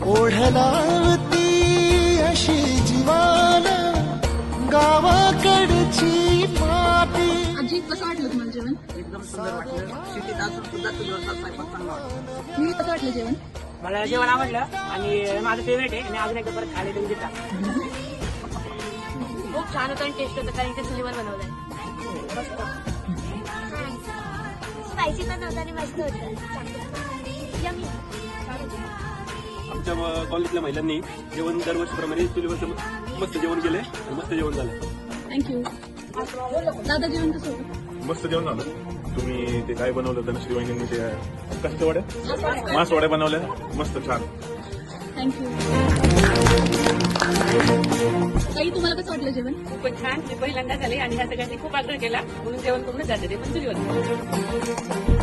ओढलावती अशी जीवान गावाकडची माती. आजी कसं वाटलं तुम्हाला जेवण? एकदम सुंदर वाटलं. सिटीत असून सुद्धा तुझं स्वयंपाक चांगला वाटलं. मी कसं वाटलं जेवण? मला जेवण आवडलं आणि माझं फेवरेट आहे आणि अजून एकदा परत खायला देऊन देतात. खूप छान होतं आणि टेस्ट होतं कारण ते चुलीवर बनवलंय. स्पायसी पण होतं आणि मस्त होतं. आमच्या कॉलेजच्या महिलांनी जेवण दरवर्षीप्रमाणे चुलीवर मस्त जेवण केलंय आणि मस्त जेवण झालं. थँक्यू. दादा जेवण कसं होतं? मस्त जेवण झालं. तुम्ही ते काय बनवलं होतं श्री वहिनींनी ते कष्ट वड्या मास वड्या बनवल्या मस्त छान. थँक्यू. ताई तुम्हाला कसं वाटलं जेवण? खूपच छान. मी पहिल्यांदा झाले आणि ह्या सगळ्यांनी खूप आग्रह केला म्हणून जेवण करूनच जाते ते पण चुलीवर.